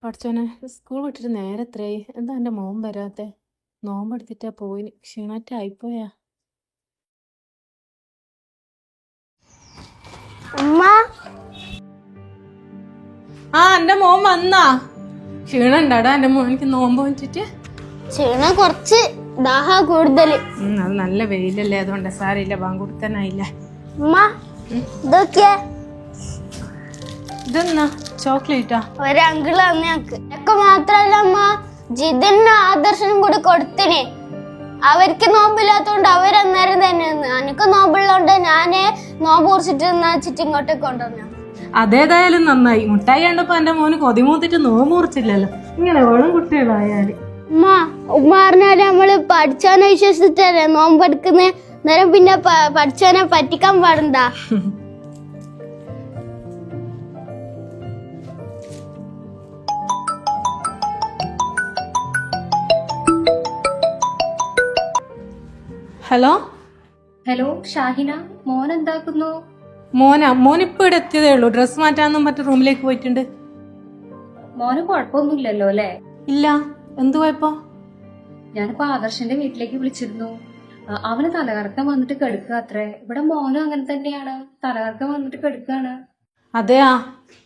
പഠിച്ചോനെ സ്കൂൾ വിട്ടിട്ട് നേരെ എത്രയായി? എന്താ എൻ്റെ മോൻ വരാത്തെ? നോമ്പെടുത്തിട്ടാ പോയിന്. ക്ഷീണറ്റായിപ്പോയാ. അമ്മ എൻ്റെ മോൻ വന്നാ? ക്ഷീണം ഉണ്ടാടാ എൻ്റെ മോനിക്ക് നോമ്പ് വെച്ചിട്ട്? ക്ഷീണം കുറച്ച്, ദാഹ കൂടുതല്. അത് നല്ല വെയിലല്ലേ, അതുകൊണ്ട് സാരമില്ല, ബാങ്കുടുക്കാനായില്ല. അമ്മ ഇതൊക്കെയാ? ഇതെന്നാ ചോക്ലേറ്റാ? ഒരങ്കിള് തന്നെ ഞങ്ങക്ക്. ഒക്കെ മാത്രല്ല അമ്മ, ജിതിനും ആദർശനും കൂടി കൊടുത്തിന്. അവർക്ക് നോമ്പില്ലാത്തോണ്ട് അവരന്നേരം തന്നെ എനിക്ക് നോമ്പുള്ളതുകൊണ്ട് ഞാന് നോമ്പ് കുറിച്ചിട്ട് വെച്ചിട്ട് ഇങ്ങോട്ടേക്ക് കൊണ്ടുവന്നു. അതേതായാലും നന്നായി. മുട്ടായി കണ്ടപ്പോ എന്റെ മോന് കൊതിമൂത്തിട്ട് നോമ്പ് മുറിച്ചില്ലല്ലോ. ഇങ്ങനെ വേണം കുട്ടികളായാല്. ഉമ്മ ഉമ്മ പറഞ്ഞാല് നമ്മള് പഠിച്ചവനെ വിശ്വസിച്ചിട്ടല്ലേ നോമ്പെടുക്കുന്ന നേരം, പിന്നെ പഠിച്ചവനെ പറ്റിക്കാൻ പാടണ്ട. ഹലോ ഹലോ ഷാഹിന, മോൻ എന്താക്കുന്നു? മോനിപ്പോ ഇവിടെ എത്തിയതേ ഉള്ളൂ. ഡ്രസ് മാറ്റാന്നും മറ്റു റൂമിലേക്ക് പോയിട്ടുണ്ട്. മോന് കുഴപ്പമൊന്നുമില്ലല്ലോ അല്ലേ? ഇല്ല. എന്തു പോയപ്പോ? ഞാനിപ്പോ ആദർശന്റെ വീട്ടിലേക്ക് വിളിച്ചിരുന്നു. അവന് തലകറക്കം വന്നിട്ട് കെടുക്കുക അത്രേ. ഇവിടെ മോനും അങ്ങനെ തന്നെയാണ്, തലകറക്കം വന്നിട്ട് കെടുക്കാണ്. അതെയാ,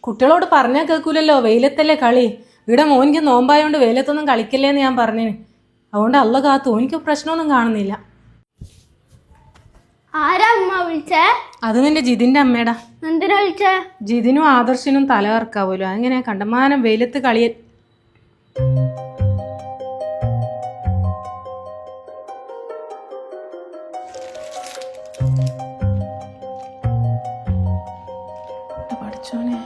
കുട്ടികളോട് പറഞ്ഞാ കേൾക്കൂലല്ലോ. വെയിലത്തല്ലേ കളി. ഇവിടെ മോനിക്ക് നോമ്പായോണ്ട് വെയിലത്തൊന്നും കളിക്കല്ലേന്ന് ഞാൻ പറഞ്ഞിന്. അതുകൊണ്ട് അല്ല കാത്തു, എനിക്ക് പ്രശ്നമൊന്നും കാണുന്നില്ല. ആരാ അമ്മ വിളിച്ചേ? അത് നിന്റെ ജിതിന്റെ അമ്മേടാ. എന്തിനാ വിളിച്ചേ? ജിതിനും ആദർശിനും തലകറക്കാവൂലോ. അങ്ങനെ കണ്ടമാനം വെയിലത്ത് കളിയ. പഠിച്ചോനെ,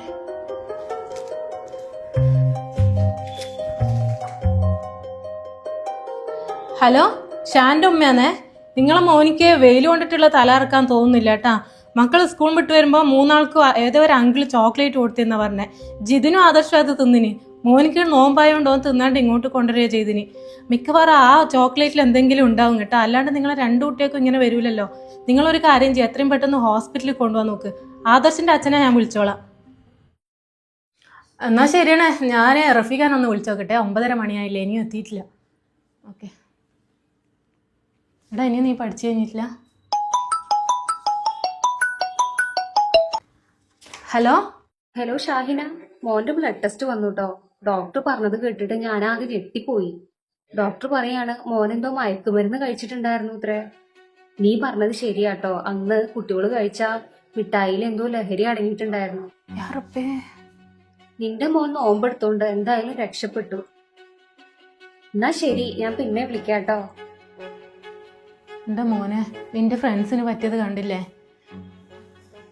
ഹലോ, ഷാന്റെ ഉമ്മയാന്നേ. നിങ്ങളെ മോനിക്ക് വെയിൽ കൊണ്ടിട്ടുള്ള തല ഇറക്കാൻ തോന്നുന്നില്ല കേട്ടാ. മക്കള് സ്കൂൾ വിട്ട് വരുമ്പോ മൂന്നാൾക്കും ഏതോ ഒരു അങ്കിള് ചോക്ലേറ്റ് കൊടുത്തെന്നാ പറഞ്ഞേ. ജിതിനും ആദർശം അത് തിന്നിന്. മോനിക്ക് നോമ്പായോണ്ടോ തിന്നാണ്ട് ഇങ്ങോട്ട് കൊണ്ടുവരിക ചെയ്തിന്. മിക്കവാറും ആ ചോക്ലേറ്റിൽ എന്തെങ്കിലും ഉണ്ടാവും കേട്ടോ. അല്ലാണ്ട് നിങ്ങളെ രണ്ടു കുട്ടികൾക്കും ഇങ്ങനെ വരൂലല്ലോ. നിങ്ങളൊരു കാര്യം ചെയ്യുക, എത്രയും പെട്ടെന്ന് ഹോസ്പിറ്റലിൽ കൊണ്ടുപോകാൻ നോക്ക്. ആദർശിന്റെ അച്ഛനെ ഞാൻ വിളിച്ചോളാം. എന്നാ ശരിയാണ്, ഞാൻ റഫീഖാനൊന്ന് വിളിച്ചോക്കട്ടെ. 9:30 മണിയായില്ലേ, ഇനിയും എത്തിയിട്ടില്ല. ഓക്കെ എടാ, ഇനി നീ പഠിച്ചു കഴിഞ്ഞിട്ടില്ല? ഹലോ ഹലോ ഷാഹിന, മോന്റെ ബ്ലഡ് ടെസ്റ്റ് വന്നു കേട്ടോ. ഡോക്ടർ പറഞ്ഞത് കേട്ടിട്ട് ഞാൻ ആകെ ഞെട്ടിപ്പോയി. ഡോക്ടർ പറയാണ് മോനെന്തോ മയക്കുമരുന്ന് കഴിച്ചിട്ടുണ്ടായിരുന്നു ഇത്രേ. നീ പറഞ്ഞത് ശരിയാട്ടോ, അന്ന് കുട്ടികൾ കഴിച്ച മിഠായിയിൽ എന്തോ ലഹരി അടങ്ങിയിട്ടുണ്ടായിരുന്നു. നിന്റെ മോൻ നോമ്പെടുത്തോണ്ട് എന്തായാലും രക്ഷപ്പെട്ടു. എന്നാ ശരി, ഞാൻ പിന്നെ വിളിക്കാട്ടോ. എൻ്റെ മോനെ, നിന്റെ ഫ്രണ്ട്സിന് പറ്റിയത് കണ്ടില്ലേ?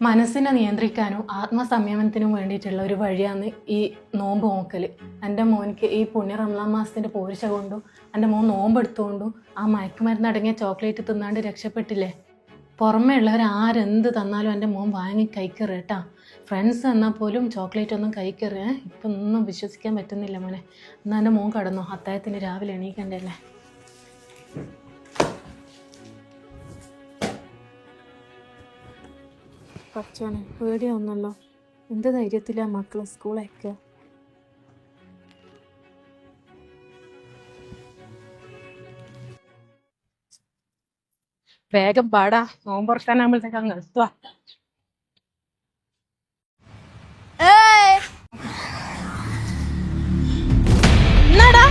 മനസ്സിനെ നിയന്ത്രിക്കാനും ആത്മസംയമനത്തിനും വേണ്ടിയിട്ടുള്ള ഒരു വഴിയാണ് ഈ നോമ്പ് നോക്കല്. എൻ്റെ മോനിക്ക് ഈ പുണ്യ റംസാൻ മാസത്തിൻ്റെ പോരിശ കൊണ്ടും എൻ്റെ മോൻ നോമ്പെടുത്തുകൊണ്ടും ആ മയക്കുമരുന്ന് അടങ്ങിയ ചോക്ലേറ്റ് തിന്നാണ്ട് രക്ഷപ്പെട്ടില്ലേ. പുറമേ ഉള്ളവർ ആരെന്ത് തന്നാലും എൻ്റെ മോൻ വാങ്ങി കഴിക്കറ് കേട്ടാ. ഫ്രണ്ട്സ് എന്നാൽ പോലും ചോക്ലേറ്റ് ഒന്നും കഴിക്കറ്. ഇപ്പം ഒന്നും വിശ്വസിക്കാൻ പറ്റുന്നില്ല മോനെ. എന്നാൽ എൻ്റെ മോൻ കടന്നോ, അത്താഴത്തിന് രാവിലെ എണീക്കണ്ടല്ലേ. പഠിച്ചോനെ, പേടിയൊന്നല്ലോ. എന്ത് ധൈര്യത്തിലാ മക്കള് സ്കൂളൊക്കെ. വേഗം പാടാ, നോമ്പുറക്കാനാകുമ്പോഴത്തേക്ക് അങ്ങ് എത്തുക. എന്നാടാ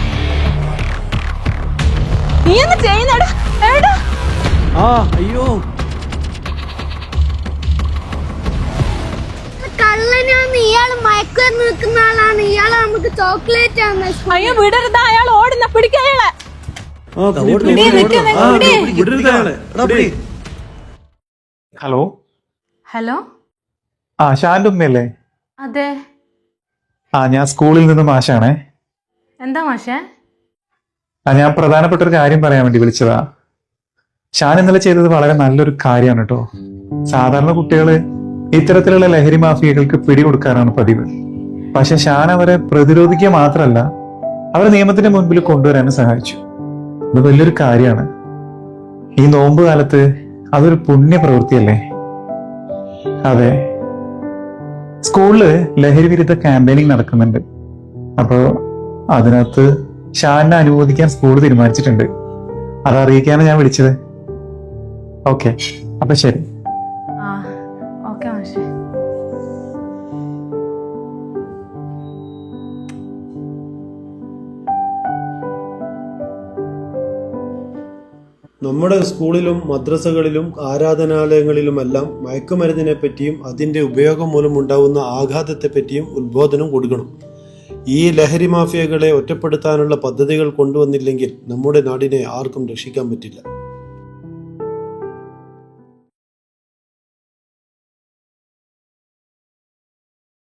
നീ ഒന്ന് ചെയ്യുന്നടാ? എടാ അയ്യോ, കള്ളനാണ് ഇയാള്, മയക്കുമരുന്ന് നിൽക്കുന്ന ആളാണ് ഇയാള്. നമുക്ക് ചോക്ലേറ്റ് ആണ്. അയ്യോ വിടരുതാ, അയാൾ ഓടുന്ന പിടിക്കയാളെ. Hello hello, ഷാന്റെ ഉമ്മയല്ലേ? അതെ. ഞാൻ സ്കൂളിൽ നിന്ന് മാഷാണേ. എന്താ മാഷേ? ഞാൻ പ്രധാനപ്പെട്ട ഒരു കാര്യം പറയാൻ വേണ്ടി വിളിച്ചതാ. ഷാൻ ഇന്നലെ ചെയ്തത് വളരെ നല്ലൊരു കാര്യമാണ് കേട്ടോ. സാധാരണ കുട്ടികള് ഇത്തരത്തിലുള്ള ലഹരി മാഫിയകൾക്ക് പിടികൊടുക്കാനാണ് പതിവ്. പക്ഷെ ഷാൻ അവരെ പ്രതിരോധിക്കുക മാത്രമല്ല, അവരെ നിയമത്തിന്റെ മുൻപിൽ കൊണ്ടുവരാനും സഹായിച്ചു. ഇത് വലിയൊരു കാര്യമാണ്. ഈ നോമ്പ് കാലത്ത് അതൊരു പുണ്യ പ്രവൃത്തിയല്ലേ? അതെ, സ്കൂളില് ലഹരി വിരുദ്ധ ക്യാമ്പയിനിങ് നടക്കുന്നുണ്ട്. അപ്പോൾ അതിനകത്ത് ഷാനിനെ അനുമോദിക്കാൻ സ്കൂൾ തീരുമാനിച്ചിട്ടുണ്ട്. അത് അറിയിക്കാനാണ് ഞാൻ വിളിച്ചത്. ഓക്കെ, അപ്പൊ ശരി. ആ ഓക്കെ മാഷേ. നമ്മുടെ സ്കൂളിലും മദ്രസകളിലും ആരാധനാലയങ്ങളിലുമെല്ലാം മയക്കുമരുന്നിനെ പറ്റിയും അതിൻ്റെ ഉപയോഗം മൂലമുണ്ടാവുന്ന ആഘാതത്തെപ്പറ്റിയും ഉദ്ബോധനം കൊടുക്കണം. ഈ ലഹരി മാഫിയകളെ ഒറ്റപ്പെടുത്താനുള്ള പദ്ധതികൾ കൊണ്ടുവന്നില്ലെങ്കിൽ നമ്മുടെ നാടിനെ ആർക്കും രക്ഷിക്കാൻ പറ്റില്ല.